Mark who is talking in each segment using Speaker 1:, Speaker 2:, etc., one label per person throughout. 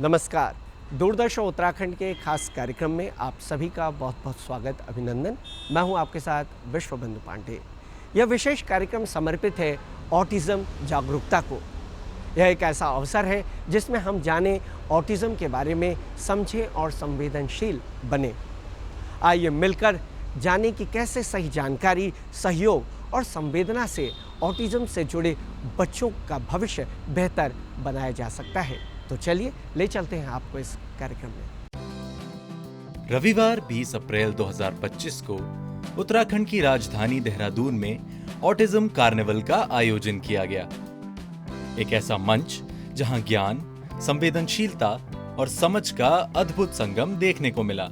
Speaker 1: नमस्कार। दूरदर्शन उत्तराखंड के खास कार्यक्रम में आप सभी का बहुत बहुत स्वागत, अभिनंदन। मैं हूं आपके साथ विश्वबंधु पांडे। यह विशेष कार्यक्रम समर्पित है ऑटिज्म जागरूकता को। यह एक ऐसा अवसर है जिसमें हम जानें ऑटिज्म के बारे में, समझें और संवेदनशील बने। आइए मिलकर जानें कि कैसे सही जानकारी, सहयोग और संवेदना से ऑटिज्म से जुड़े बच्चों का भविष्य बेहतर बनाया जा सकता है। तो चलिए ले चलते हैं आपको इस कार्यक्रम में।
Speaker 2: रविवार 20 अप्रैल 2025 को उत्तराखंड की राजधानी देहरादून में ऑटिज्म कार्निवल का आयोजन किया गया। एक ऐसा मंच जहां ज्ञान, संवेदनशीलता और समझ का अद्भुत संगम देखने को मिला।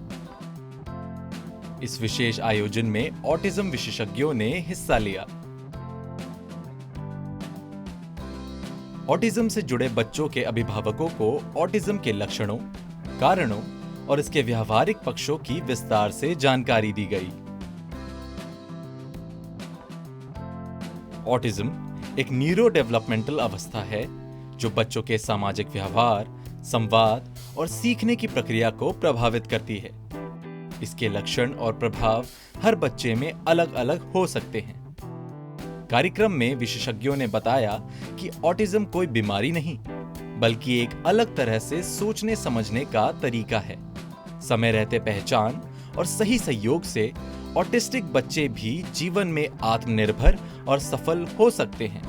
Speaker 2: इस विशेष आयोजन में ऑटिज्म विशेषज्ञों ने हिस्सा लिया। ऑटिज्म से जुड़े बच्चों के अभिभावकों को ऑटिज्म के लक्षणों, कारणों और इसके व्यावहारिक पक्षों की विस्तार से जानकारी दी गई। ऑटिज्म एक न्यूरो डेवलपमेंटल अवस्था है जो बच्चों के सामाजिक व्यवहार, संवाद और सीखने की प्रक्रिया को प्रभावित करती है। इसके लक्षण और प्रभाव हर बच्चे में अलग अलग हो सकते हैं। कार्यक्रम में विशेषज्ञों ने बताया कि ऑटिज्म कोई बीमारी नहीं, बल्कि एक अलग तरह से सोचने समझने का तरीका है। समय रहते पहचान और सही सहयोग से ऑटिस्टिक बच्चे भी जीवन में आत्मनिर्भर और सफल हो सकते हैं।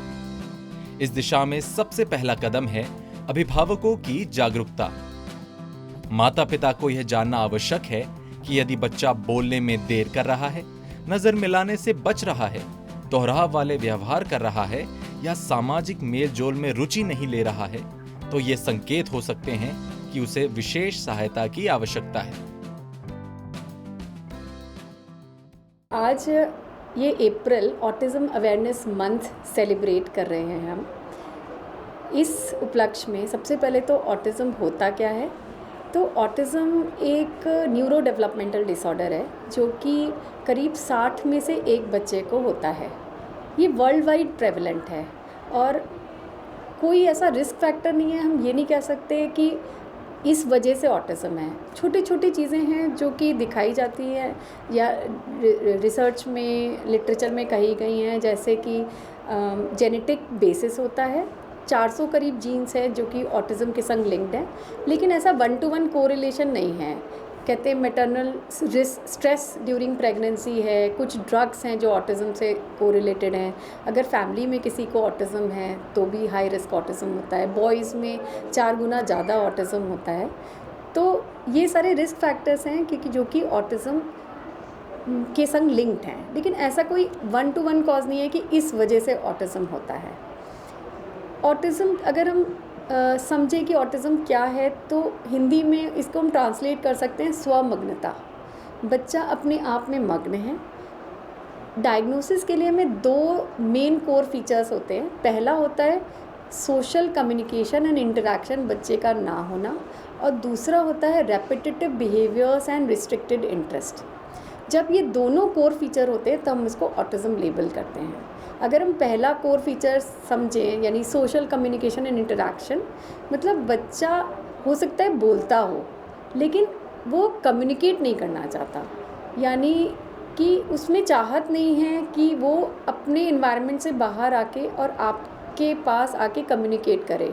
Speaker 2: इस दिशा में सबसे पहला कदम है अभिभावकों की जागरूकता। माता पिता को यह जानना आवश्यक है कि यदि बच्चा बोलने में देर कर रहा है, नजर मिलाने से बच रहा है, दोहराव वाले व्यवहार कर रहा है या सामाजिक मेल जोल में रुचि नहीं ले रहा है, तो ये संकेत हो सकते हैं कि उसे विशेष सहायता की आवश्यकता है।
Speaker 3: आज ये अप्रैल ऑटिज्म अवेयरनेस मंथ सेलिब्रेट कर रहे हैं हम। इस उपलक्ष्य में सबसे पहले तो ऑटिज्म होता क्या है? तो ऑटिज्म एक न्यूरो डेवलपमेंटल डिसऑर्डर है जो कि करीब 60 में से एक बच्चे को होता है। ये वर्ल्ड वाइड प्रेवलेंट है और कोई ऐसा रिस्क फैक्टर नहीं है। हम ये नहीं कह सकते कि इस वजह से ऑटिज्म है। छोटी छोटी चीज़ें हैं जो कि दिखाई जाती हैं या रिसर्च में, लिटरेचर में कही गई हैं, जैसे कि जेनेटिक बेसिस होता है। 400 करीब जीन्स हैं जो कि ऑटिज्म के संग लिंक्ड हैं, लेकिन ऐसा 1-to-1 कोरिलेशन नहीं है। कहते हैं मैटरनल स्ट्रेस ड्यूरिंग प्रेगनेंसी है, कुछ ड्रग्स हैं जो ऑटिज्म से कोरिलेटेड हैं। अगर फैमिली में किसी को ऑटिज्म है तो भी हाई रिस्क ऑटिज्म होता है। बॉयज़ में 4 गुना ज़्यादा ऑटिज्म होता है। तो ये सारे रिस्क फैक्टर्स हैं क्योंकि जो कि ऑटिज्म के संग लिंक्ड हैं, लेकिन ऐसा कोई 1-to-1 कॉज नहीं है कि इस वजह से ऑटिज्म होता है। ऑटिज्म अगर हम समझें कि ऑटिज्म क्या है तो हिंदी में इसको हम ट्रांसलेट कर सकते हैं स्वमग्नता। बच्चा अपने आप में मग्न है। डायग्नोसिस के लिए हमें 2 मेन कोर फीचर्स होते हैं। पहला होता है सोशल कम्युनिकेशन एंड इंटरेक्शन बच्चे का ना होना, और दूसरा होता है repetitive behaviours and restricted interest. जब ये दोनों कोर फीचर होते हैं तब हम इसको ऑटिज्म लेबल करते हैं। अगर हम पहला कोर फीचर समझें, यानी सोशल कम्युनिकेशन एंड इंटरेक्शन, मतलब बच्चा हो सकता है बोलता हो लेकिन वो कम्युनिकेट नहीं करना चाहता, यानी कि उसमें चाहत नहीं है कि वो अपने इन्वायरमेंट से बाहर आके और आपके पास आके कम्युनिकेट करे।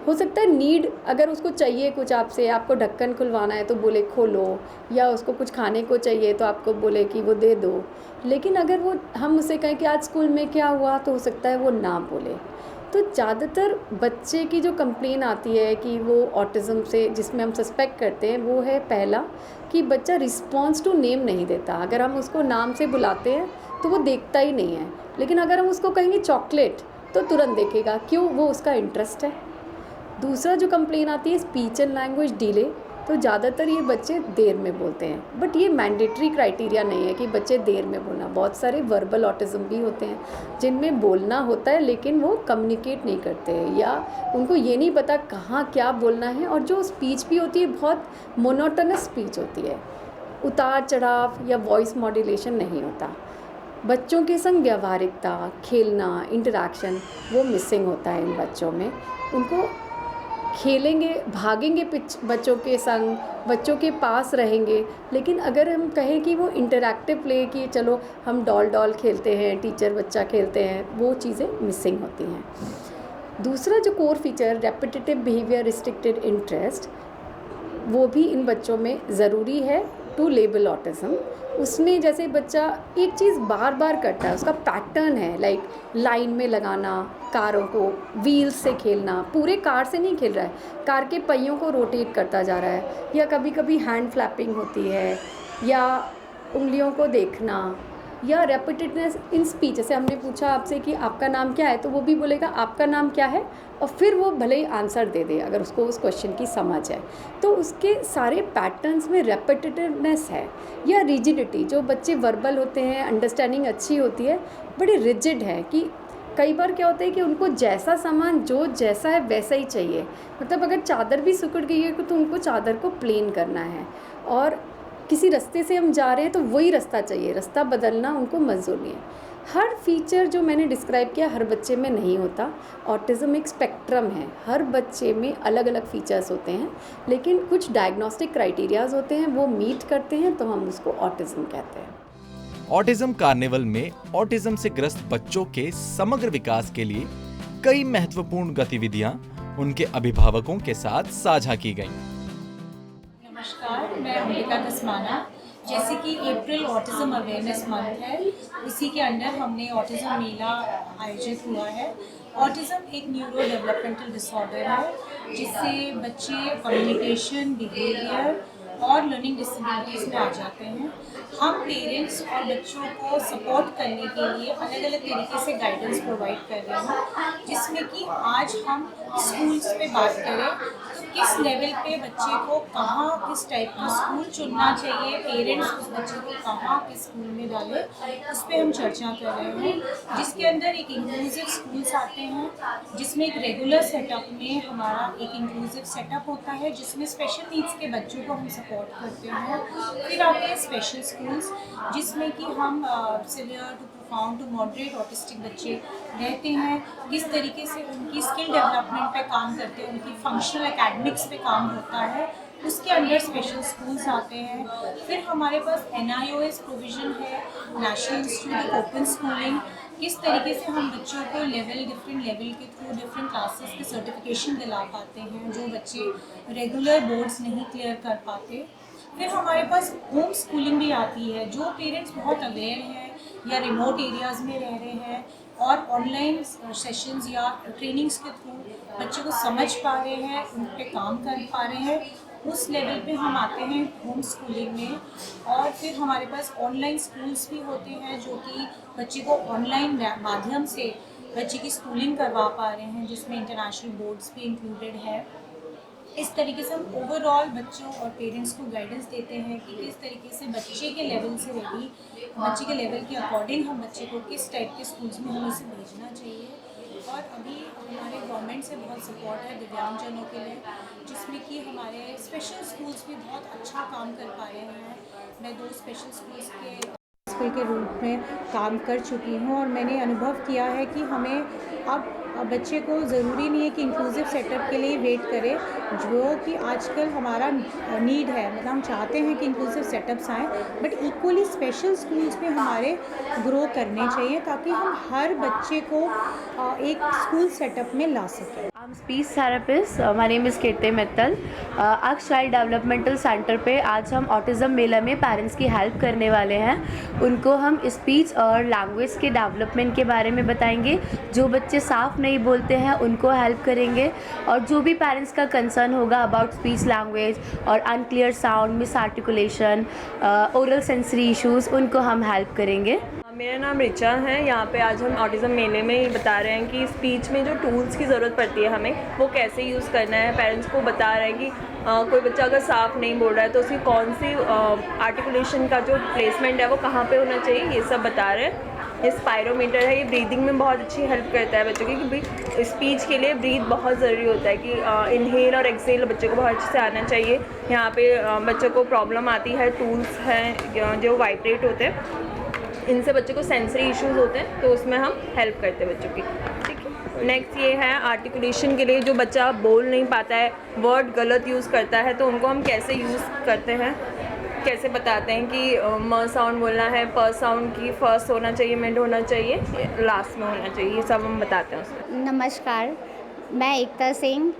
Speaker 3: हो सकता है नीड, अगर उसको चाहिए कुछ आपसे, आपको ढक्कन खुलवाना है तो बोले खोलो, या उसको कुछ खाने को चाहिए तो आपको बोले कि वो दे दो। लेकिन अगर वो हम उसे कहें कि आज स्कूल में क्या हुआ, तो हो सकता है वो ना बोले। तो ज़्यादातर बच्चे की जो कंप्लेन आती है कि वो ऑटिज्म से, जिसमें हम सस्पेक्ट करते हैं, वो है पहला कि बच्चा रिस्पॉन्स टू नेम नहीं देता। अगर हम उसको नाम से बुलाते हैं तो वो देखता ही नहीं है, लेकिन अगर हम उसको कहेंगे चॉकलेट तो तुरंत देखेगा। क्यों? वो उसका इंटरेस्ट है। दूसरा जो कंप्लेन आती है स्पीच एंड लैंग्वेज डिले, तो ज़्यादातर ये बच्चे देर में बोलते हैं। बट ये मैंडेटरी क्राइटेरिया नहीं है कि बच्चे देर में बोलना। बहुत सारे वर्बल ऑटिज्म भी होते हैं जिनमें बोलना होता है लेकिन वो कम्युनिकेट नहीं करते, या उनको ये नहीं पता कहाँ क्या बोलना है। और जो स्पीच भी होती है बहुत मोनोटोनस स्पीच होती है, उतार चढ़ाव या वॉइस मॉड्यूलेशन नहीं होता। बच्चों के संग व्यवहारिकता, खेलना, इंटरेक्शन वो मिसिंग होता है इन बच्चों में। उनको खेलेंगे, भागेंगे बच्चों के संग, बच्चों के पास रहेंगे। लेकिन अगर हम कहें कि वो इंटरैक्टिव प्ले कि चलो हम डॉल खेलते हैं, टीचर बच्चा खेलते हैं, वो चीज़ें मिसिंग होती हैं। दूसरा जो core feature repetitive behaviour restricted interest, वो भी इन बच्चों में ज़रूरी है टू लेबल ऑटिज़म। उसमें जैसे बच्चा एक चीज़ बार बार करता है, उसका पैटर्न है, लाइक लाइन में लगाना, कारों को व्हील्स से खेलना, पूरे कार से नहीं खेल रहा है, कार के पहियों को रोटेट करता जा रहा है, या कभी कभी हैंड फ्लैपिंग होती है, या उंगलियों को देखना, या रेपिटेडनेस इन स्पीच। जैसे हमने पूछा आपसे कि आपका नाम क्या है, तो वो भी बोलेगा आपका नाम क्या है, और फिर वो भले ही आंसर दे दे अगर उसको उस क्वेश्चन की समझ है। तो उसके सारे पैटर्न्स में रेपिटेटिवनेस है। या रिजिडिटी, जो बच्चे वर्बल होते हैं, अंडरस्टैंडिंग अच्छी होती है, बड़ी रिजिड है कि कई बार क्या होता है कि उनको जैसा सामान जो जैसा है वैसा ही चाहिए। मतलब अगर चादर भी सिकुड़ गई है तो उनको चादर को प्लेन करना है, और किसी रास्ते से हम जा रहे हैं तो वही रास्ता चाहिए, रास्ता बदलना उनको मंजूर नहीं है। हर फीचर जो मैंने डिस्क्राइब किया हर बच्चे में नहीं होता। ऑटिज़म एक स्पेक्ट्रम है, हर बच्चे में अलग अलग फीचर्स होते हैं, लेकिन कुछ डायग्नोस्टिक क्राइटेरियाज होते हैं, वो मीट करते हैं तो हम उसको ऑटिज़म कहते हैं।
Speaker 2: ऑटिज्म कार्निवल में ऑटिज्म से ग्रस्त बच्चों के समग्र विकास के लिए कई महत्वपूर्ण गतिविधियां उनके अभिभावकों के साथ साझा की गईं।
Speaker 4: नमस्कार, मैं अंबिका दसमाना। जैसे कि अप्रैल ऑटिज़म अवेयरनेस मंथ है, इसी के अंडर हमने ऑटिज़म मेला आयोजित हुआ है। ऑटिज़म एक न्यूरो डेवलपमेंटल डिसऑर्डर है जिससे बच्चे कम्युनिकेशन, बिहेवियर और लर्निंग डिसेबिलिटीज़ में आ जाते हैं। हम पेरेंट्स और बच्चों को सपोर्ट करने के लिए अलग अलग तरीके से गाइडेंस प्रोवाइड कर रहे हैं, जिसमें कि आज हम स्कूल्स पे बात करें तो किस लेवल पे बच्चे को कहाँ किस टाइप का स्कूल चुनना चाहिए, पेरेंट्स उस बच्चे को कहाँ किस स्कूल में डालें, उस पर हम चर्चा कर रहे हैं। जिसके अंदर एक इंक्लूसिव स्कूल्स आते हैं, जिसमें एक रेगुलर सेटअप में हमारा एक इंक्लूसिव सेटअप होता है जिसमें स्पेशल नीड्स के बच्चों को हम सपोर्ट करते हैं। फिर आते हैं स्पेशल स्कूल्स, जिसमें कि हम severe to profound to moderate autistic बच्चे रहते हैं, किस तरीके से उनकी स्किल डेवलपमेंट पे काम करते हैं, उनकी फंक्शनल एकेडमिक्स पे काम होता है, उसके अंदर स्पेशल स्कूल्स आते हैं। फिर हमारे पास NIOS प्रोविज़न है, national institute of open schooling, किस तरीके से हम बच्चों को डिफरेंट लेवल के थ्रू डिफरेंट क्लासेस के सर्टिफिकेशन दिला पाते हैं जो बच्चे रेगुलर बोर्ड्स नहीं क्लियर कर पाते। फिर हमारे पास होम स्कूलिंग भी आती है, जो पेरेंट्स बहुत अवेयर हैं या रिमोट एरियाज़ में रह रहे हैं और ऑनलाइन सेशंस या ट्रेनिंग्स के थ्रू बच्चों को समझ पा रहे हैं, उन पे काम कर पा रहे हैं, उस लेवल पे हम आते हैं होम स्कूलिंग में। और फिर हमारे पास ऑनलाइन स्कूल्स भी होते हैं जो कि बच्चे को ऑनलाइन माध्यम से बच्चे की स्कूलिंग करवा पा रहे हैं, जिसमें इंटरनेशनल बोर्ड्स भी इंक्लूडेड है। इस तरीके से हम ओवरऑल बच्चों और पेरेंट्स को गाइडेंस देते हैं कि किस तरीके से बच्चे के लेवल से रेडी, बच्चे के लेवल के अकॉर्डिंग हम बच्चे को किस टाइप के स्कूल्स में हमें उसे भेजना चाहिए। और अभी हमारे गवर्नमेंट से बहुत सपोर्ट है दिव्यांगजनों के लिए, जिसमें कि हमारे स्पेशल स्कूल्स भी बहुत अच्छा काम कर पा रहे हैं। मैं 2 स्पेशल स्कूल्स के प्रिंसिपल के रूप में काम कर चुकी हूँ और मैंने अनुभव किया है कि हमें अब बच्चे को ज़रूरी नहीं है कि इंक्लूसिव सेटअप के लिए वेट करे, जो कि आजकल हमारा नीड है। मतलब हम चाहते हैं कि इंक्लूसिव सेटअप्स आएँ, बट इक्वली स्पेशल स्कूल्स में हमारे ग्रो करने चाहिए ताकि हम हर बच्चे को एक स्कूल सेटअप में ला सकें।
Speaker 5: I'm speech therapist. My name is Kirti Mittal. अक्ष चाइल्ड डेवलपमेंटल सेंटर पे आज हम ऑटिज़म मेला में पेरेंट्स की हेल्प करने वाले हैं। उनको हम स्पीच और लैंग्वेज के डेवलपमेंट के बारे में बताएंगे। जो बच्चे साफ नहीं बोलते हैं उनको हेल्प करेंगे, और जो भी पेरेंट्स का कंसर्न होगा अबाउट स्पीच लैंग्वेज और unclear sound, miss articulation, oral sensory issues, उनको हम हेल्प करेंगे।
Speaker 6: मेरा नाम रिचा है। यहाँ पे आज हम ऑटिज़म मेले में बता रहे हैं कि स्पीच में जो टूल्स की ज़रूरत पड़ती है हमें वो कैसे यूज़ करना है। पेरेंट्स को बता रहे हैं कि कोई बच्चा अगर साफ़ नहीं बोल रहा है तो उसकी कौन सी आर्टिकुलेशन का जो प्लेसमेंट है वो कहाँ पे होना चाहिए, ये सब बता रहे हैं। ये स्पायरोमीटर है, ये ब्रीदिंग में बहुत अच्छी हेल्प करता है बच्चों की, क्योंकि स्पीच के लिए ब्रीथ बहुत ज़रूरी होता है कि इनहेल और एक्सेल बच्चे को बहुत अच्छे से आना चाहिए। यहाँ पे बच्चों को प्रॉब्लम आती है, टूल्स हैं जो वाइब्रेट होते हैं, इनसे बच्चे को सेंसरी इश्यूज़ होते हैं, तो उसमें हम हेल्प करते हैं बच्चों की। ठीक है। नेक्स्ट ये है आर्टिकुलेशन के लिए, जो बच्चा बोल नहीं पाता है, वर्ड गलत यूज़ करता है, तो उनको हम कैसे यूज़ करते हैं, कैसे बताते हैं कि म साउंड बोलना है, प साउंड की फर्स्ट होना चाहिए, मिड होना चाहिए, लास्ट में होना चाहिए, ये सब हम बताते हैं उसमें।
Speaker 7: नमस्कार, मैं एकता सिंह।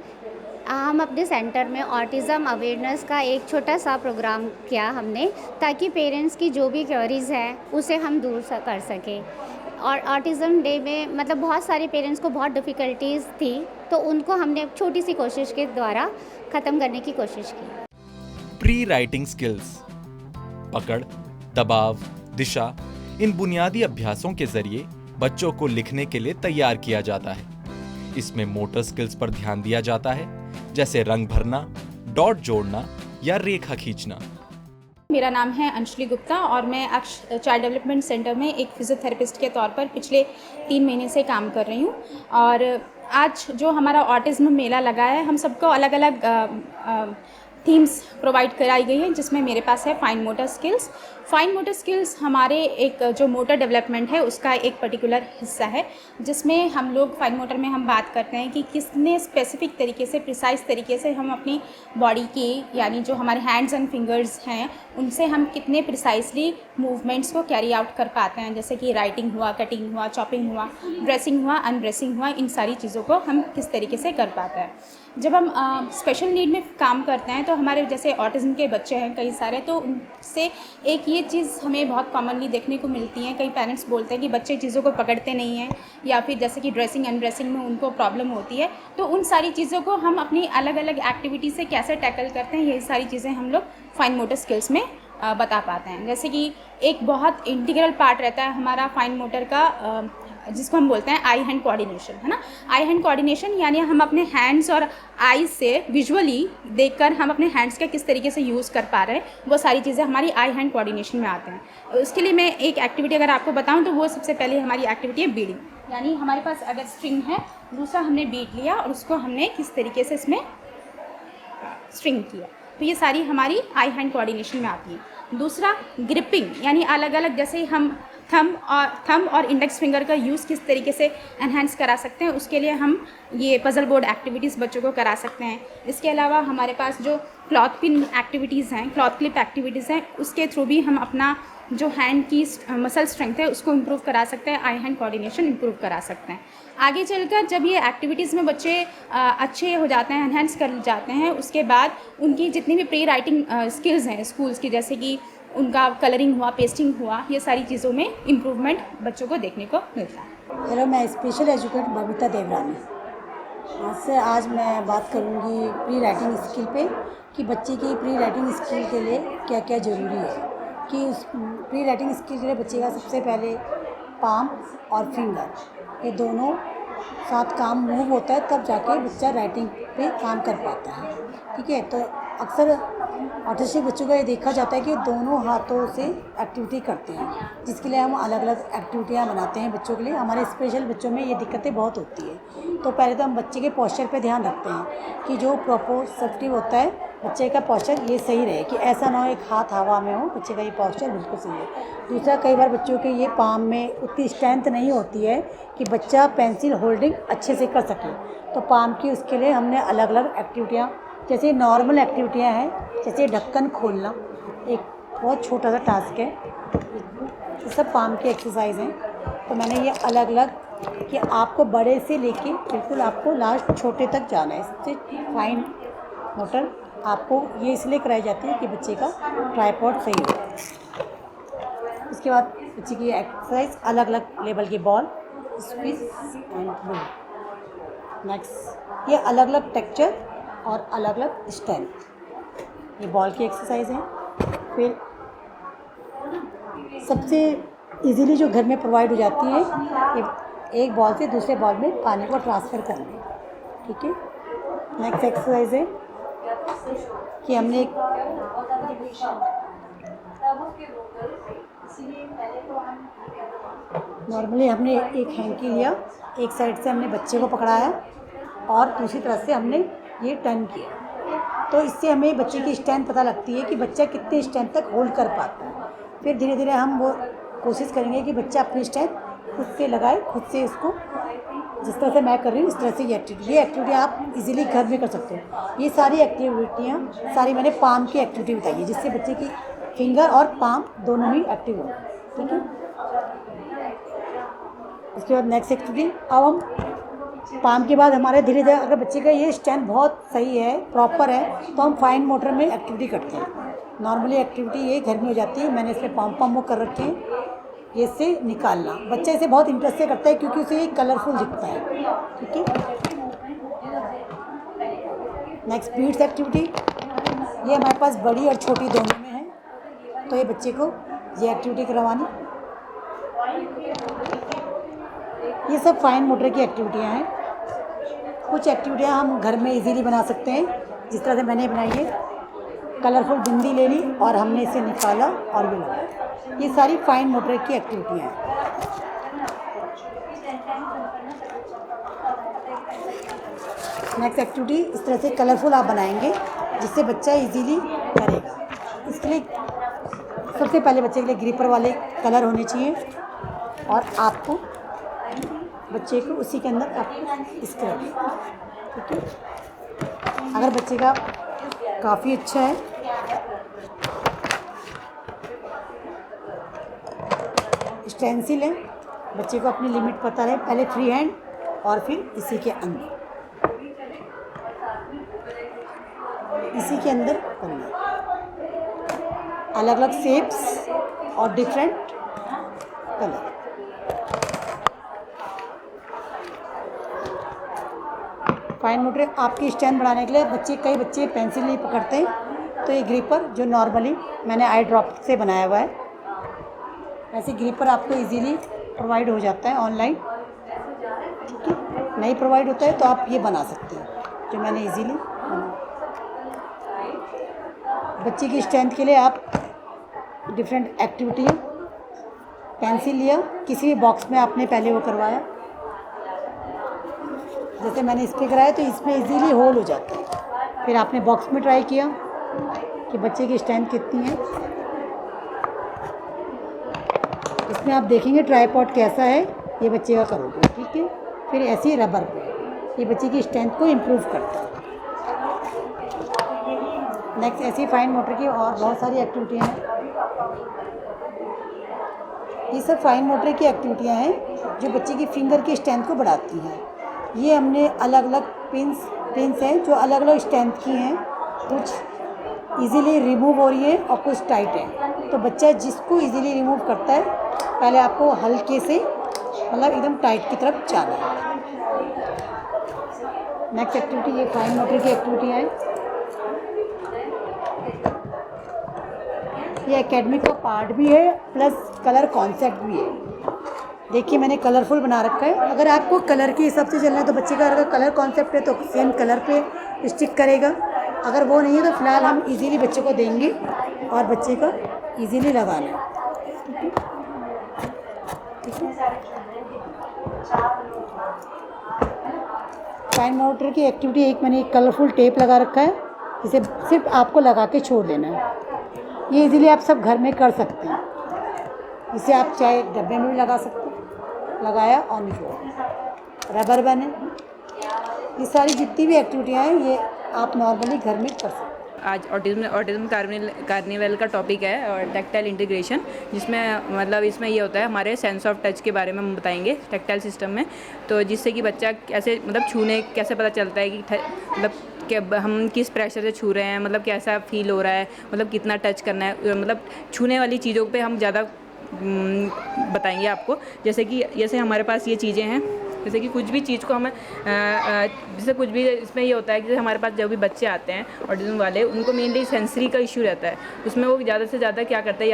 Speaker 7: हम अपने सेंटर में ऑटिज़म अवेयरनेस का एक छोटा सा प्रोग्राम किया हमने, ताकि पेरेंट्स की जो भी क्वेरीज़ हैं उसे हम दूर कर सकें। और ऑटिज़म डे में मतलब बहुत सारे पेरेंट्स को बहुत डिफ़िकल्टीज़ थी, तो उनको हमने एक छोटी सी कोशिश के द्वारा ख़त्म करने की कोशिश की।
Speaker 2: प्री राइटिंग स्किल्स, पकड़, दबाव, दिशा, इन बुनियादी अभ्यासों के जरिए बच्चों को लिखने के लिए तैयार किया जाता है। इसमें मोटर स्किल्स पर ध्यान दिया जाता है, जैसे रंग भरना, डॉट जोड़ना या रेखा खींचना।
Speaker 8: मेरा नाम है अंशुली गुप्ता और मैं अक्ष चाइल्ड डेवलपमेंट सेंटर में एक फिजियोथेरेपिस्ट के तौर पर पिछले 3 महीने से काम कर रही हूँ। और आज जो हमारा ऑटिज़्म मेला लगा है, हम सबको अलग अलग थीम्स प्रोवाइड कराई गई हैं, जिसमें मेरे पास है fine motor skills. Fine motor skills हमारे एक जो मोटर डेवलपमेंट है उसका एक पर्टिकुलर हिस्सा है, जिसमें हम लोग फाइन मोटर में हम बात करते हैं कि कितने स्पेसिफिक तरीके से, प्रिसाइज तरीके से हम अपनी बॉडी की, यानी जो हमारे हैंड्स एंड फिंगर्स हैं, उनसे हम कितने प्रिसाइजली मूवमेंट्स को कैरी आउट कर पाते हैं। जैसे कि राइटिंग हुआ, कटिंग हुआ, चॉपिंग हुआ, ड्रेसिंग हुआ, अनड्रेसिंग हुआ, इन सारी चीज़ों को हम किस तरीके से कर पाते हैं। जब हम स्पेशल नीड में काम करते हैं तो हमारे जैसे ऑटिज़म के बच्चे हैं कई सारे, तो उनसे एक ये चीज़ हमें बहुत कॉमनली देखने को मिलती है। कई पेरेंट्स बोलते हैं कि बच्चे चीज़ों को पकड़ते नहीं हैं, या फिर जैसे कि ड्रेसिंग अनड्रेसिंग में उनको प्रॉब्लम होती है। तो उन सारी चीज़ों को हम अपनी अलग अलग एक्टिविटी से कैसे टैकल करते हैं, यही सारी चीज़ें हम लोग फाइन मोटर स्किल्स में बता पाते हैं। जैसे कि एक बहुत इंटीग्रल पार्ट रहता है हमारा फाइन मोटर का, जिसको हम बोलते हैं आई हैंड कोऑर्डिनेशन, है ना। आई हैंड कोऑर्डिनेशन यानी हम अपने हैंड्स और आईज से विजुअली देखकर हम अपने हैंड्स का किस तरीके से यूज़ कर पा रहे हैं, वो सारी चीज़ें हमारी आई हैंड कोऑर्डिनेशन में आते हैं। उसके लिए मैं एक एक्टिविटी अगर आपको बताऊं तो वो सबसे पहले हमारी एक्टिविटी है बीडिंग। यानी हमारे पास अगर स्ट्रिंग है, दूसरा हमने बीट लिया और उसको हमने किस तरीके से इसमें स्ट्रिंग किया, तो ये सारी हमारी आई हैंड कोऑर्डिनेशन में आती है। दूसरा ग्रिपिंग, यानी अलग अलग जैसे हम थंब और इंडेक्स फिंगर का यूज़ किस तरीके से एनहांस करा सकते हैं, उसके लिए हम ये पज़ल बोर्ड एक्टिविटीज़ बच्चों को करा सकते हैं। इसके अलावा हमारे पास जो क्लॉथ पिन एक्टिविटीज़ हैं, क्लॉथ क्लिप एक्टिविटीज़ हैं, उसके थ्रू भी हम अपना जो हैंड की मसल स्ट्रेंथ है उसको इम्प्रूव करा सकते हैं, आई हैंड कोऑर्डिनेशन इम्प्रूव करा सकते हैं। आगे चलकर जब ये एक्टिविटीज़ में बच्चे अच्छे हो जाते हैं, एनहांस कर जाते हैं, उसके बाद उनकी जितनी भी प्री राइटिंग स्किल्स हैं स्कूल्स की, जैसे कि उनका कलरिंग हुआ, पेस्टिंग हुआ, ये सारी चीज़ों में इम्प्रूवमेंट बच्चों को देखने को मिलता है।
Speaker 9: हेलो, मैं स्पेशल एजुकेटर बबीता देवरानी। आज मैं बात करूंगी प्री राइटिंग स्किल पे, कि बच्चे की प्री राइटिंग स्किल के लिए क्या क्या ज़रूरी है। कि उस प्री राइटिंग स्किल के लिए बच्चे का सबसे पहले पाम और फिंगर, ये दोनों साथ काम मूव होता है, तब जाके बच्चा राइटिंग पे काम कर पाता है। ठीक है, तो अक्सर ऑटिस्टिक बच्चों का ये देखा जाता है कि दोनों हाथों से एक्टिविटी करते हैं, जिसके लिए हम अलग अलग एक्टिविटियाँ बनाते हैं बच्चों के लिए। हमारे स्पेशल बच्चों में ये दिक्कतें बहुत होती है। तो पहले तो हम बच्चे के पोस्चर पे ध्यान रखते हैं कि जो प्रोपोर्टिव होता है बच्चे का पोस्चर ये सही रहे, कि ऐसा ना हो एक हाथ हवा में हो, बच्चे का ये पोस्चर बिल्कुल सही है। दूसरा, कई बार बच्चों के ये पाम में उतनी स्ट्रेंथ नहीं होती है कि बच्चा पेंसिल होल्डिंग अच्छे से कर सके, तो पाम की उसके लिए हमने अलग अलग एक्टिविटियाँ, जैसे नॉर्मल एक्टिविटियाँ हैं, जैसे ढक्कन खोलना, एक बहुत छोटा सा टास्क है, ये सब पाम की एक्सरसाइज हैं। तो मैंने ये अलग अलग कि आपको बड़े से लेके बिल्कुल आपको लास्ट छोटे तक जाना है। इससे फाइन मोटर आपको ये इसलिए कराई जाती है कि बच्चे का ट्राइपॉड सही हो। उसके बाद बच्चे की एक्सरसाइज अलग अलग लेवल की ball, squeeze and blow. Next, ये अलग अलग टेक्सचर और अलग अलग स्ट्रेंथ, ये बॉल की एक्सरसाइज है। फिर सबसे इजीली जो घर में प्रोवाइड हो जाती है, ये एक बॉल से दूसरे बॉल में पानी को ट्रांसफ़र करना। ठीक है, नेक्स्ट एक्सरसाइज है कि हमने नॉर्मली हमने एक हैंकी लिया, एक साइड से हमने बच्चे को पकड़ाया और दूसरी तरफ से हमने ये टर्न किया, तो इससे हमें बच्चे की स्ट्रेंथ पता लगती है कि बच्चा कितने स्ट्रेंथ तक होल्ड कर पाता है। फिर धीरे धीरे हम वो कोशिश करेंगे कि बच्चा अपनी स्ट्रेंथ खुद से लगाए, खुद से इसको जिस तरह से मैं कर रही हूँ इस तरह से ये एक्टिविटी आप इजीली घर में कर सकते हो। ये सारी एक्टिविटियाँ सारी मैंने पाम की एक्टिविटी बताई है, जिससे बच्चे की फिंगर और पाम दोनों ही एक्टिव हो। ठीक है, उसके बाद नेक्स्ट एक्टिविटी, अब हम पाम के बाद हमारे धीरे धीरे अगर बच्चे का ये स्टैंड बहुत सही है, प्रॉपर है, तो हम फाइन मोटर में एक्टिविटी करते हैं। नॉर्मली एक्टिविटी ये घर में हो जाती है। मैंने इसमें पम वो कर रखे हैं, ये से निकालना बच्चा इसे बहुत इंटरेस्ट से करता है क्योंकि उसे ये कलरफुल दिखता है। ठीक है, नेक्स्ट बीट्स एक्टिविटी, ये हमारे पास बड़ी और छोटी दोनों में है, तो ये बच्चे को ये एक्टिविटी करवानी। ये सब फाइन मोटर की एक्टिविटियाँ हैं। कुछ एक्टिविटियाँ हम घर में इजीली बना सकते हैं, जिस तरह से मैंने बनाई है, कलरफुल बिंदी ले ली और हमने इसे निकाला और भी लगाया। ये सारी फाइन मोटर की एक्टिविटियाँ हैं। नेक्स्ट एक्टिविटी, इस तरह से कलरफुल आप बनाएंगे जिससे बच्चा इजीली करेगा। इसके लिए सबसे पहले बच्चे के लिए ग्रिपर वाले कलर होने चाहिए और आपको बच्चे को उसी के अंदर आपको इस तरह। ठीक है, अगर बच्चे का काफ़ी अच्छा है स्टेंसिल है, बच्चे को अपनी लिमिट पता रहे, पहले फ्री हैंड और फिर इसी के अंदर करना, अलग अलग शेप्स और डिफरेंट कलर। फाइन मोटर आपकी स्टैंड बढ़ाने के लिए कई बच्चे पेंसिल नहीं पकड़ते हैं, तो ये ग्रिपर जो नॉर्मली मैंने आई ड्रॉप से बनाया हुआ है, ऐसे ग्रिपर आपको इजीली प्रोवाइड हो जाता है ऑनलाइन। ठीक है, नहीं प्रोवाइड होता है तो आप ये बना सकते हैं जो मैंने इजीली बना। बच्चे की स्ट्रेंथ के लिए आप डिफरेंट एक्टिविटी, पेंसिल लिया, किसी भी बॉक्स में आपने पहले वो करवाया, जैसे मैंने इस पर कराया तो इसमें इजीली होल हो जाता है। फिर आपने बॉक्स में ट्राई किया कि बच्चे की स्ट्रेंथ कितनी है। इसमें आप देखेंगे ट्राईपॉड कैसा है, ये बच्चे का करोगे। ठीक है, फिर ऐसे ही रबर पे, ये बच्चे की स्ट्रेंथ को इम्प्रूव करता है। नेक्स्ट ऐसी फाइन मोटर की और बहुत सारी एक्टिविटियाँ हैं। ये सब फाइन मोटर की एक्टिविटियाँ हैं जो बच्चे की फिंगर की स्ट्रेंथ को बढ़ाती हैं। ये हमने अलग अलग पिंस हैं जो अलग अलग स्ट्रेंथ की हैं, कुछ इजीली रिमूव हो रही है और कुछ टाइट है। तो बच्चा जिसको इजीली रिमूव करता है, पहले आपको हल्के से मतलब एकदम टाइट की तरफ जाना है। नेक्स्ट एक्टिविटी, ये फाइन मोटर की एक्टिविटियाँ हैं। ये एकेडमी का पार्ट भी है प्लस कलर कॉन्सेप्ट भी है। देखिए मैंने कलरफुल बना रखा है। अगर आपको कलर के हिसाब से चलना है तो बच्चे का अगर कलर कॉन्सेप्ट है तो सेम कलर पे स्टिक करेगा, अगर वो नहीं है तो फिलहाल हम इजीली बच्चे को देंगे और बच्चे का इजीली लगाना है। ठीक है, फाइन मोटर की एक्टिविटी एक मैंने एक कलरफुल टेप लगा रखा है, जिसे सिर्फ आपको लगा के छोड़ देना है। ये इजीली आप सब घर में कर सकते हैं। इसे आप चाहे डब्बे में भी लगा सकते हैं, लगाया और निकला, रबर बैन है। ये सारी जितनी भी एक्टिविटियाँ हैं ये आप नॉर्मली घर में कर सकते हैं।
Speaker 10: आज ऑटिज्म कार्निवल का टॉपिक है और टैक्टाइल इंटीग्रेशन, जिसमें मतलब इसमें ये होता है हमारे सेंस ऑफ टच के बारे में हम बताएंगे टैक्टाइल सिस्टम में। तो जिससे कि बच्चा कैसे मतलब छूने कैसे पता चलता है कि मतलब कि हम किस प्रेशर से छू रहे हैं, मतलब कैसा फील हो रहा है, मतलब कितना टच करना है, मतलब छूने वाली चीज़ों पे हम ज़्यादा बताएंगे आपको। जैसे हमारे पास ये चीज़ें हैं, जैसे कि कुछ भी चीज़ को हम जैसे कुछ भी इसमें ये होता है कि हमारे पास जो भी बच्चे आते हैं ऑटिज्म वाले, उनको मेनली सेंसरी का इशू रहता है। उसमें वो ज़्यादा से ज़्यादा क्या करते हैं,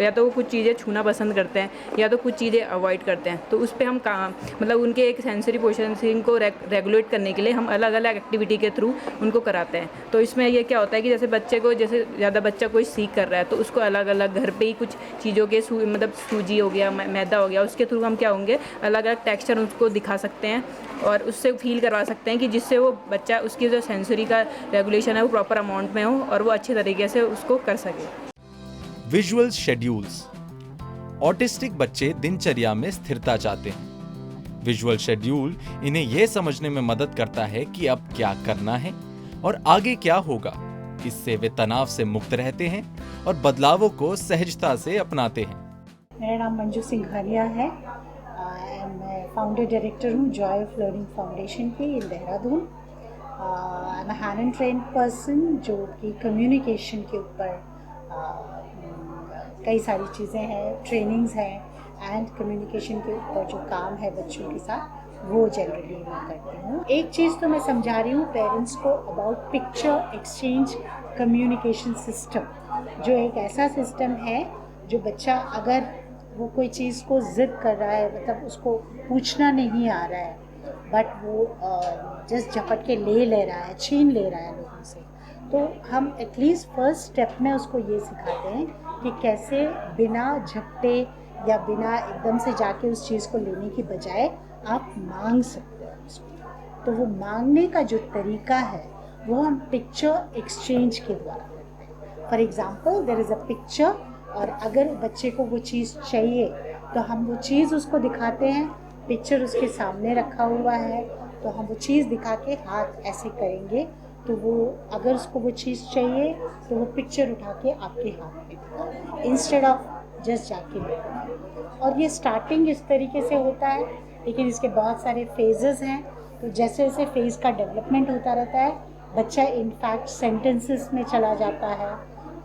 Speaker 10: या तो वो कुछ चीज़ें छूना पसंद करते हैं या तो कुछ चीज़ें अवॉइड करते हैं। तो उस पर हम मतलब उनके एक सेंसरी प्रोसेसिंग को रेगुलेट करने के लिए हम अलग अलग एक्टिविटी के थ्रू उनको कराते हैं। तो इसमें ये क्या होता है कि जैसे बच्चे को जैसे ज़्यादा बच्चा कोई सीख कर रहा है तो उसको अलग अलग घर पर ही कुछ चीज़ों के मतलब सूजी हो गया, मैदा हो गया, उसके थ्रू हम क्या होंगे अलग अलग टेक्सचर उसको दिखा सकते हैं और उससे फील करवा सकते हैं कि जिससे वो बच्चा उसकी जो सेंसरी का रेगुलेशन है वो प्रॉपर अमाउंट में हो और वो अच्छे तरीके से उसको कर सके।
Speaker 2: Visual schedules. ऑटिस्टिक बच्चे दिनचर्या में स्थिरता चाहते हैं। विजुअल शेड्यूल इन्हें यह समझने में मदद करता है कि अब क्या करना है और आगे क्या होगा। इससे वे तनाव से मुक्त रहते हैं और बदलावों को सहजता से अपनाते हैं।
Speaker 9: मेरा नाम मंजू सिंघानिया है। मैं फाउंडर डायरेक्टर हूँ जॉय ऑफ लर्निंग फाउंडेशन की in Dehradun. I am hand and train person जो कि कम्युनिकेशन के ऊपर कई सारी चीज़ें हैं, ट्रेनिंग्स हैं एंड कम्युनिकेशन के ऊपर जो काम है बच्चों के साथ वो जनरली मैं करती हूँ। एक चीज़ तो मैं समझा रही हूँ पेरेंट्स को about picture exchange communication system, जो एक ऐसा सिस्टम है जो बच्चा अगर वो कोई चीज़ को ज़िद कर रहा है, मतलब उसको पूछना नहीं आ रहा है बट वो जस्ट झपट के ले रहा है, छीन ले रहा है लोगों से, तो हम एटलीस्ट फर्स्ट स्टेप में उसको ये सिखाते हैं कि कैसे बिना झपटे या बिना एकदम से जाके उस चीज़ को लेने की बजाय आप मांग सकते हो उसको। तो वो मांगने का जो तरीका है वो हम पिक्चर एक्सचेंज के द्वारा करते हैं। For example there is a picture और अगर बच्चे को वो चीज़ चाहिए तो हम वो चीज़ उसको दिखाते हैं, पिक्चर उसके सामने रखा हुआ है तो हम वो चीज़ दिखा के हाथ ऐसे करेंगे तो वो अगर उसको वो चीज़ चाहिए तो वो पिक्चर उठा के आपके हाथ में देगा इंस्टेड ऑफ जस्ट जाके लेना। और ये स्टार्टिंग इस तरीके से होता है, लेकिन इसके बहुत सारे फेजेस हैं। तो जैसे जैसे फेज़ का डेवलपमेंट होता रहता है बच्चा इनफैक्ट सेंटेंसेस में चला जाता है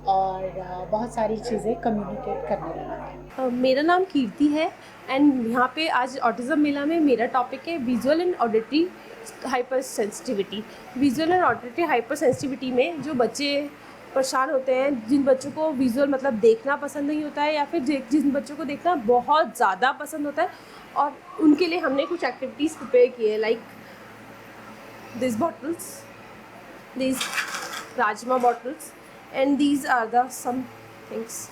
Speaker 9: और बहुत सारी चीज़ें कम्युनिकेट करने लगता है।
Speaker 11: मेरा नाम कीर्ति है एंड यहाँ पे आज ऑटिज़म मेला में मेरा टॉपिक है visual and auditory hyper sensitivity. Visual and auditory hyper sensitivity में जो बच्चे परेशान होते हैं, जिन बच्चों को विजुअल मतलब देखना पसंद नहीं होता है या फिर जिन बच्चों को देखना बहुत ज़्यादा पसंद होता है, और उनके लिए हमने कुछ एक्टिविटीज़ प्रिपेयर की है like this bottles, this rajma bottles and these are the some things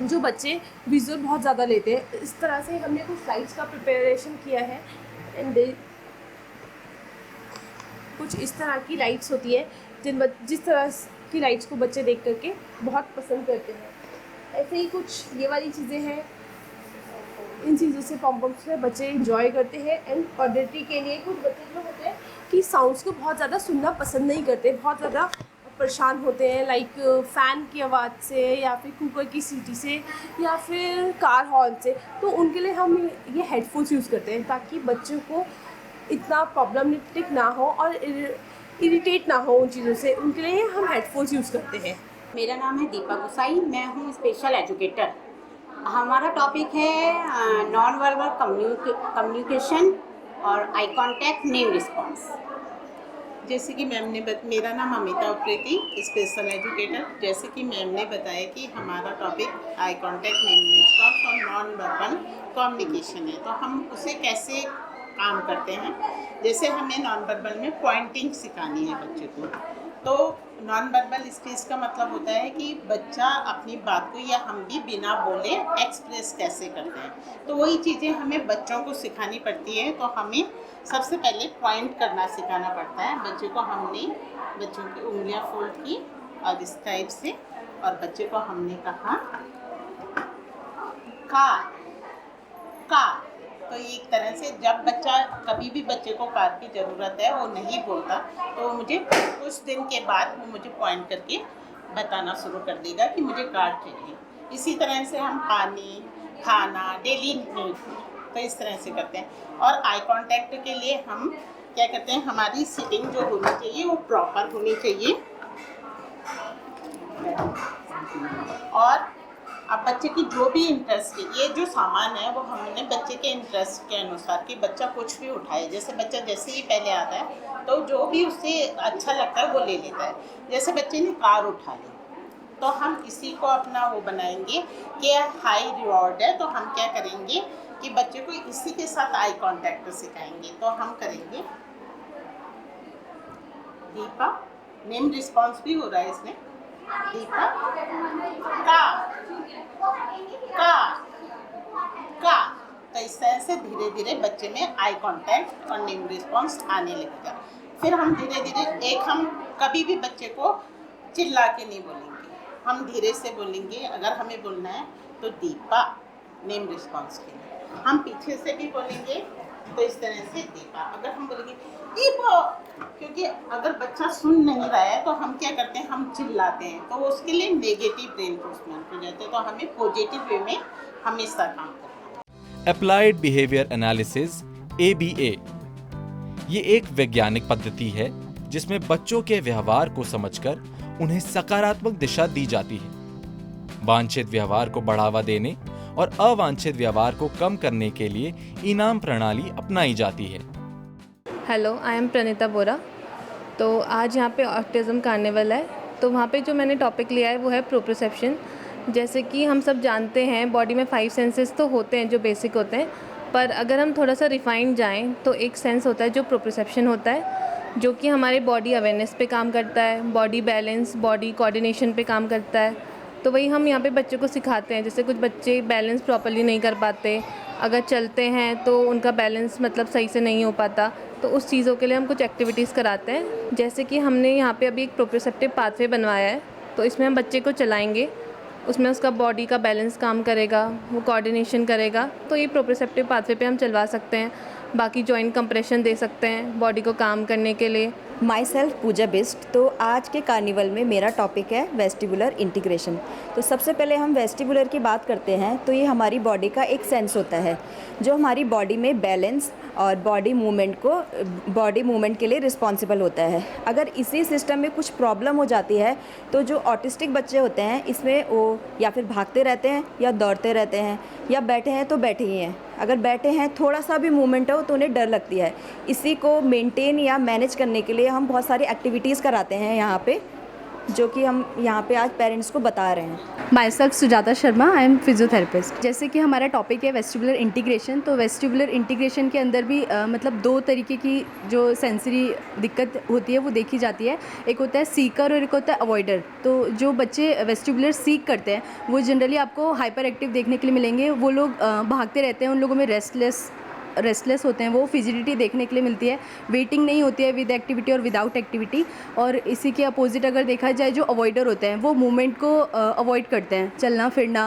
Speaker 11: जो बच्चे विजुअल बहुत ज़्यादा लेते हैं। इस तरह से हमने कुछ स्लाइड्स का प्रिपरेशन किया है एंड कुछ इस तरह की लाइट्स होती है जिस तरह की लाइट्स को बच्चे देख करके बहुत पसंद करते हैं। ऐसे ही कुछ ये वाली चीज़ें हैं, इन चीज़ों से पॉम्पम्स से बच्चे इंजॉय करते हैं। एंड ऑडिटरी के लिए कुछ बच्चे जो होते हैं कि साउंड्स को बहुत ज़्यादा सुनना पसंद नहीं करते, बहुत ज़्यादा परेशान होते हैं लाइक फ़ैन की आवाज़ से या फिर कुकर की सीटी से या फिर कार हॉर्न से। तो उनके लिए हम ये हेडफोन्स यूज़ करते हैं ताकि बच्चों को इतना प्रॉब्लमेटिक ना हो और इरिटेट ना हो उन चीज़ों से, उनके लिए हम हेडफोन्स यूज़ करते हैं।
Speaker 12: मेरा नाम है दीपा गुसाई, मैं हूँ स्पेशल एजुकेटर। हमारा टॉपिक है नॉन वर्बल कम्युनिकेशन और आई कांटेक्ट नेम रिस्पॉन्स।
Speaker 13: जैसे कि मैम ने मेरा नाम अमिता उप्रेती, स्पेशल एजुकेटर। जैसे कि मैम ने बताया कि हमारा topic eye contact name response और नॉन वर्बल कम्युनिकेशन है, तो हम उसे कैसे काम करते हैं। जैसे हमें नॉन वर्बल में पॉइंटिंग सिखानी है बच्चे को, तो नॉन वर्बल स्पीच का मतलब होता है कि बच्चा अपनी बात को या हम भी बिना बोले एक्सप्रेस कैसे करते हैं। तो वही चीज़ें हमें बच्चों को सिखानी पड़ती है। तो हमें सबसे पहले पॉइंट करना सिखाना पड़ता है बच्चे को। हमने बच्चों की उंगलियां फोल्ड की और इस टाइप से, और बच्चे को हमने कहा का। तो एक तरह से जब बच्चा कभी भी बच्चे को कार की ज़रूरत है, वो नहीं बोलता, तो मुझे कुछ दिन के बाद वो मुझे पॉइंट करके बताना शुरू कर देगा कि मुझे कार चाहिए। इसी तरह से हम पानी, खाना, डेली नीड, तो इस तरह से करते हैं। और आई कांटेक्ट के लिए हम क्या करते हैं, हमारी सिटिंग जो होनी चाहिए वो प्रॉपर होनी चाहिए। और अब बच्चे की जो भी इंटरेस्ट है, ये जो सामान है वो हमने बच्चे के इंटरेस्ट के अनुसार कि बच्चा कुछ भी उठाए। जैसे बच्चा जैसे ही पहले आता है तो जो भी उससे अच्छा लगता है वो ले लेता है। जैसे बच्चे ने कार उठा ली तो हम इसी को अपना वो बनाएंगे कि हाई रिवॉर्ड है, तो हम क्या करेंगे कि बच्चे को इसी के साथ आई कांटेक्ट सिखाएंगे। तो हम करेंगे दीपा, नेम रिस्पॉन्स भी हो रहा है इसमें, दीपा का। तो इस तरह से धीरे धीरे बच्चे में आई कांटेक्ट और नेम रिस्पॉन्स आने लगेगा। फिर हम धीरे धीरे हम कभी भी बच्चे को चिल्ला के नहीं बोलेंगे, हम धीरे से बोलेंगे। अगर हमें बोलना है तो दीपा नेम रिस्पॉन्स के लिए। हम पीछे से भी बोलेंगे तो इस तरह से दीपा, अगर हम बोलेंगे दीपा, क्योंकि अगर बच्चा सुन नहीं रहा है तो हम क्या करते हैं, हम चिल्लाते हैं, तो उसके लिए नेगेटिव रेनफोर्समेंट हो जाते हैं। तो हमें पॉजिटिव वे में हमेशा काम करना है।
Speaker 2: अप्लाइड बिहेवियर एनालिसिस ABA ये एक वैज्ञानिक पद्धति है जिसमें बच्चों के व्यवहार को समझकर उन्हें सकारात्मक दिशा दी जाती है। वांछित व्यवहार को बढ़ावा देने और अवांछित व्यवहार को कम करने के लिए इनाम प्रणाली अपनाई जाती है।
Speaker 6: हेलो, आई एम प्रणीता बोरा। तो आज यहाँ पे ऑटिज्म कार्निवल है, तो वहाँ पे जो मैंने टॉपिक लिया है वो है प्रोप्रोसेप्शन। जैसे कि हम सब जानते हैं बॉडी में 5 सेंसेस तो होते हैं जो बेसिक होते हैं, पर अगर हम थोड़ा सा रिफाइंड जाएं तो एक सेंस होता है जो प्रोप्रोसेप्शन होता है, जो कि हमारे बॉडी अवेयरनेस पे काम करता है, बॉडी बैलेंस, बॉडी कोऑर्डिनेशन पे काम करता है। तो वही हम यहाँ पे बच्चों को सिखाते हैं। जैसे कुछ बच्चे बैलेंस प्रॉपर्ली नहीं कर पाते, अगर चलते हैं तो उनका बैलेंस मतलब सही से नहीं हो पाता, तो उस चीज़ों के लिए हम कुछ एक्टिविटीज़ कराते हैं। जैसे कि हमने यहाँ पे अभी एक प्रोप्रोसेप्टिव पाथवे बनवाया है, तो इसमें हम बच्चे को चलाएंगे, उसमें उसका बॉडी का बैलेंस काम करेगा, वो कोऑर्डिनेशन करेगा। तो ये प्रोप्रोसेप्टिव पाथवे पे हम चलवा सकते हैं। बाकी जॉइंट कंप्रेशन दे सकते हैं बॉडी को काम करने के लिए।
Speaker 14: माई सेल्फ पूजा बिस्ट। तो आज के कार्निवल में मेरा टॉपिक है वेस्टिबुलर इंटीग्रेशन। तो सबसे पहले हम वेस्टिबुलर की बात करते हैं तो ये हमारी बॉडी का एक सेंस होता है जो हमारी बॉडी में बैलेंस और बॉडी मूवमेंट के लिए रिस्पॉन्सिबल होता है। अगर इसी सिस्टम में कुछ प्रॉब्लम हो जाती है तो जो ऑटिस्टिक बच्चे होते हैं इसमें वो या फिर भागते रहते हैं या दौड़ते रहते हैं या बैठे हैं तो बैठे ही हैं। अगर बैठे हैं थोड़ा सा भी मूवमेंट हो तो उन्हें डर लगती है। इसी को मेंटेन या मैनेज करने के लिए हम बहुत सारी एक्टिविटीज़ कराते हैं यहाँ पे, जो कि हम यहाँ पे आज पेरेंट्स को बता रहे हैं।
Speaker 5: My self Sujata Sharma, I am physiotherapist. जैसे कि हमारा टॉपिक है वेस्टिबुलर इंटीग्रेशन, तो वेस्टिबुलर इंटीग्रेशन के अंदर भी मतलब 2 तरीके की जो सेंसरी दिक्कत होती है वो देखी जाती है। एक होता है सीकर और एक होता है अवॉइडर। तो जो बच्चे वेस्टिबुलर सीक करते हैं वो जनरली आपको हाइपर एक्टिव देखने के लिए मिलेंगे। वो लोग भागते रहते हैं, उन लोगों में रेस्टलेस होते हैं, वो फिजिलिटी देखने के लिए मिलती है, वेटिंग नहीं होती है विद एक्टिविटी और विदाउट एक्टिविटी। और इसी के अपोजिट अगर देखा जाए जो अवॉइडर होते हैं वो मूवमेंट को अवॉइड करते हैं, चलना फिरना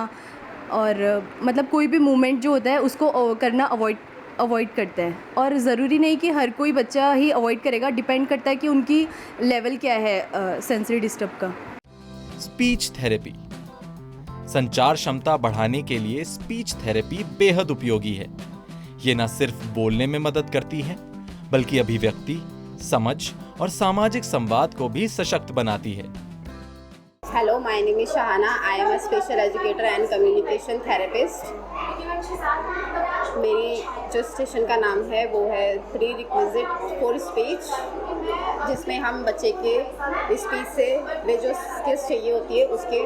Speaker 5: और मतलब कोई भी मूवमेंट जो होता है उसको करना अवॉइड करते हैं। और ज़रूरी नहीं कि हर कोई बच्चा ही अवॉइड करेगा, डिपेंड करता है कि उनकी लेवल क्या है सेंसरी डिस्टर्ब का।
Speaker 2: Speech therapy. संचार क्षमता बढ़ाने के लिए स्पीच थेरेपी बेहद उपयोगी है। ये न सिर्फ बोलने में मदद करती है बल्कि अभिव्यक्ति, समझ और सामाजिक संवाद को भी सशक्त बनाती है।
Speaker 12: Hello, my name is Shahana. I am a special educator and communication therapist. मेरी जो स्टेशन का नाम है वो है प्री रिक्विजिट फॉर स्पीच, जिसमें हम बच्चे के स्पीच से वे जो स्किल्स चाहिए होती है उसके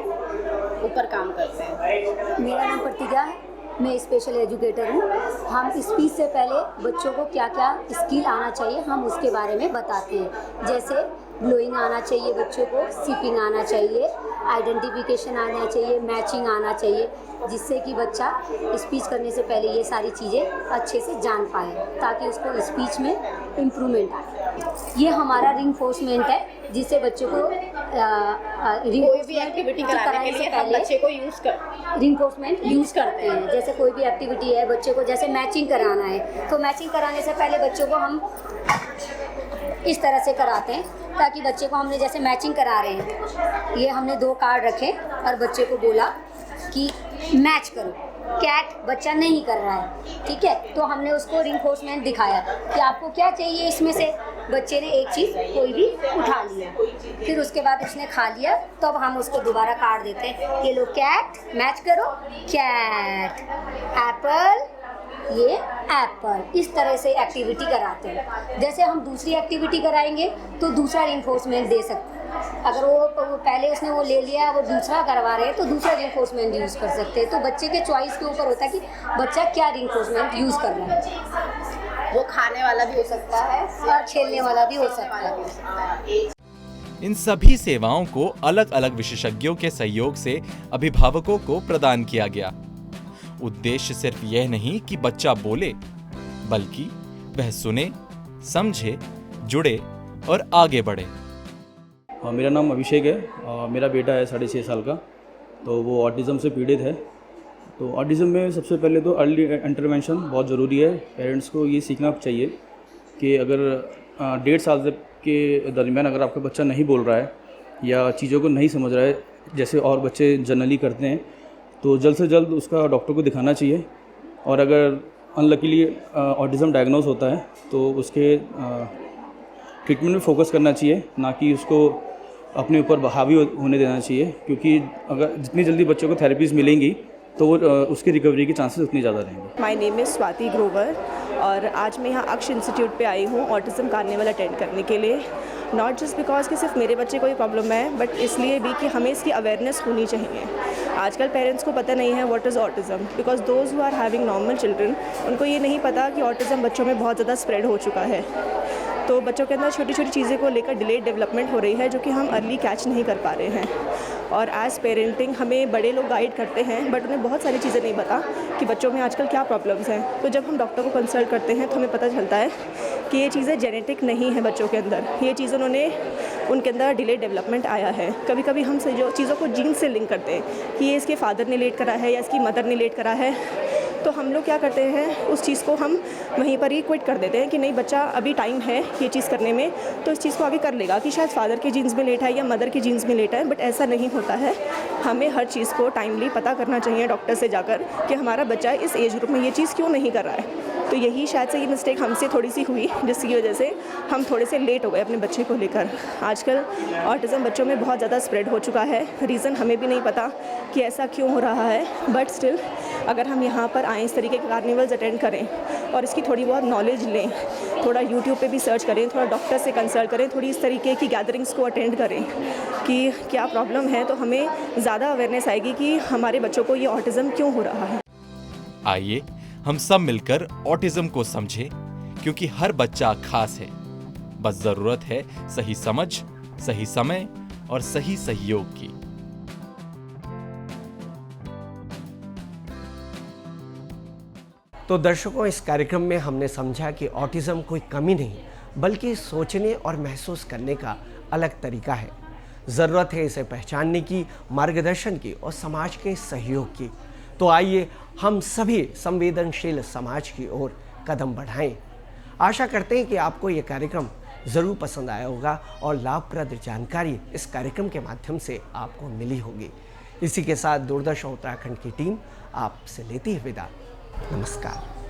Speaker 12: ऊपर काम करते हैं।
Speaker 15: मेरा नाम प्रतिज्ञा है, मैं स्पेशल एजुकेटर हूँ। हम स्पीच से पहले बच्चों को क्या क्या स्किल आना चाहिए हम उसके बारे में बताते हैं। जैसे ब्लोइंग आना चाहिए बच्चों को, सीपिंग आना चाहिए, आइडेंटिफिकेशन आना चाहिए, मैचिंग आना चाहिए, जिससे कि बच्चा स्पीच करने से पहले ये सारी चीज़ें अच्छे से जान पाए ताकि उसको स्पीच में इम्प्रूवमेंट आए। ये हमारा रिइंफोर्समेंट है जिससे बच्चों को
Speaker 12: कोई भी एक्टिविटी कराने के लिए हम बच्चे को
Speaker 15: रिइंफोर्समेंट यूज़ करते हैं। जैसे कोई भी एक्टिविटी है बच्चे को, जैसे मैचिंग कराना है तो मैचिंग कराने से पहले बच्चों को हम इस तरह से कराते हैं ताकि बच्चे को हमने जैसे मैचिंग करा रहे हैं, ये हमने 2 कार्ड रखे और बच्चे को बोला कि मैच करो। कैट बच्चा नहीं कर रहा है, ठीक है, तो हमने उसको रिइंफोर्समेंट दिखाया कि आपको क्या चाहिए इसमें से। बच्चे ने एक चीज़ कोई भी उठा लिया, फिर उसके बाद उसने खा लिया, तो अब हम उसको दोबारा कार्ड देते हैं, ये लो कैट, मैच करो कैट, एप्पल, ये एप्पल। इस तरह से एक्टिविटी कराते हैं। जैसे हम दूसरी एक्टिविटी कराएंगे तो दूसरा रिइंफोर्समेंट दे सकते हैं। अगर वो पहले उसने वो ले लिया, वो दूसरा करवा रहे हैं तो दूसरा रिइंफोर्समेंट यूज़ कर सकते हैं। तो बच्चे के चॉइस के ऊपर होता है कि बच्चा क्या रिइंफोर्समेंट यूज़ कर रहा है।
Speaker 12: वो खाने वाला भी हो सकता है
Speaker 15: और खेलने वाला भी हो सकता है।
Speaker 2: इन सभी सेवाओं को अलग अलग विशेषज्ञों के सहयोग से अभिभावकों को प्रदान किया गया। उद्देश्य सिर्फ यह नहीं कि बच्चा बोले, बल्कि वह सुने, समझे, जुड़े और आगे बढ़े।
Speaker 16: मेरा नाम अभिषेक है। मेरा बेटा है 6.5 साल का, तो वो ऑटिज़म से पीड़ित है। तो ऑटिज़म में सबसे पहले तो अर्ली इंटरवेंशन बहुत ज़रूरी है। पेरेंट्स को ये सीखना चाहिए कि अगर 1.5 साल के दरमियान अगर आपका बच्चा नहीं बोल रहा है या चीज़ों को नहीं समझ रहा है जैसे और बच्चे जनरली करते हैं, तो जल्द से जल्द उसका डॉक्टर को दिखाना चाहिए। और अगर अनलकीली ऑटिज़म डायग्नोज होता है तो उसके ट्रीटमेंट में फ़ोकस करना चाहिए, ना कि उसको अपने ऊपर हावी होने देना चाहिए, क्योंकि अगर जितनी जल्दी बच्चों को थेरेपीज़ मिलेंगी तो वो उसकी रिकवरी के चांसेस उतने ज़्यादा रहेंगे।
Speaker 6: My name is Swati Grover और आज मैं यहाँ अक्ष इंस्टीट्यूट पे आई हूँ ऑटिज़म कार्निवल अटेंड करने के लिए। नॉट जस्ट बिकॉज कि सिर्फ मेरे बच्चे को ये प्रॉब्लम है, बट इसलिए भी कि हमें इसकी अवेयरनेस होनी चाहिए। आजकल पेरेंट्स को पता नहीं है what is autism, because those who are having normal children उनको ये नहीं पता कि ऑटिज़म बच्चों में बहुत ज़्यादा स्प्रेड हो चुका है। तो बच्चों के अंदर छोटी छोटी चीज़ें को लेकर डिलेड डेवलपमेंट हो रही है, जो कि हम अर्ली कैच नहीं कर पा रहे हैं। और एज पेरेंटिंग हमें बड़े लोग गाइड करते हैं, बट उन्हें बहुत सारी चीज़ें नहीं पता कि बच्चों में आजकल क्या प्रॉब्लम्स हैं। तो जब हम डॉक्टर को कंसल्ट करते हैं तो हमें पता चलता है कि ये चीज़ें जेनेटिक नहीं है बच्चों के अंदर, ये चीज़ उनके अंदर डिलेड डेवलपमेंट आया है। कभी कभी हम जो चीज़ों को जीन से लिंक करते हैं कि ये इसके फादर ने लेट करा है या इसकी मदर ने लेट करा है, तो हम लोग क्या करते हैं उस चीज़ को हम वहीं पर ही क्विट कर देते हैं कि नहीं बच्चा अभी टाइम है ये चीज़ करने में, तो इस चीज़ को आगे कर लेगा कि शायद फादर के जीन्स में लेट है या मदर के जीन्स में लेट है। बट ऐसा नहीं होता है। हमें हर चीज़ को टाइमली पता करना चाहिए डॉक्टर से जाकर कि हमारा बच्चा इस एज ग्रुप में ये चीज़ क्यों नहीं कर रहा है। तो यही शायद से ये मिस्टेक हमसे थोड़ी सी हुई, जिसकी वजह से हम थोड़े से लेट हो गए अपने बच्चे को लेकर। आजकल ऑटिज़म बच्चों में बहुत ज़्यादा स्प्रेड हो चुका है। रीज़न हमें भी नहीं पता कि ऐसा क्यों हो रहा है, बट स्टिल अगर हम यहाँ पर आएँ, इस तरीके के कार्निवल्स अटेंड करें और इसकी थोड़ी बहुत नॉलेज लें, थोड़ा यूट्यूब पे भी सर्च करें, थोड़ा डॉक्टर से कंसल्ट करें, थोड़ी इस तरीके की गैदरिंग्स को अटेंड करें कि क्या प्रॉब्लम है, तो हमें ज़्यादा अवेयरनेस आएगी कि हमारे बच्चों को ये ऑटिज़म क्यों हो रहा है।
Speaker 2: आइए हम सब मिलकर ऑटिज्म को समझें, क्योंकि हर बच्चा खास है। बस जरूरत है सही समझ, सही समय और सही सहयोग की।
Speaker 1: तो दर्शकों, इस कार्यक्रम में हमने समझा कि ऑटिज्म कोई कमी नहीं, बल्कि सोचने और महसूस करने का अलग तरीका है। ज़रूरत है इसे पहचानने की, मार्गदर्शन की और समाज के सहयोग की। तो आइए हम सभी संवेदनशील समाज की ओर कदम बढ़ाएं। आशा करते हैं कि आपको ये कार्यक्रम ज़रूर पसंद आया होगा और लाभप्रद जानकारी इस कार्यक्रम के माध्यम से आपको मिली होगी। इसी के साथ दूरदर्शन उत्तराखंड की टीम आपसे लेती है विदा। नमस्कार।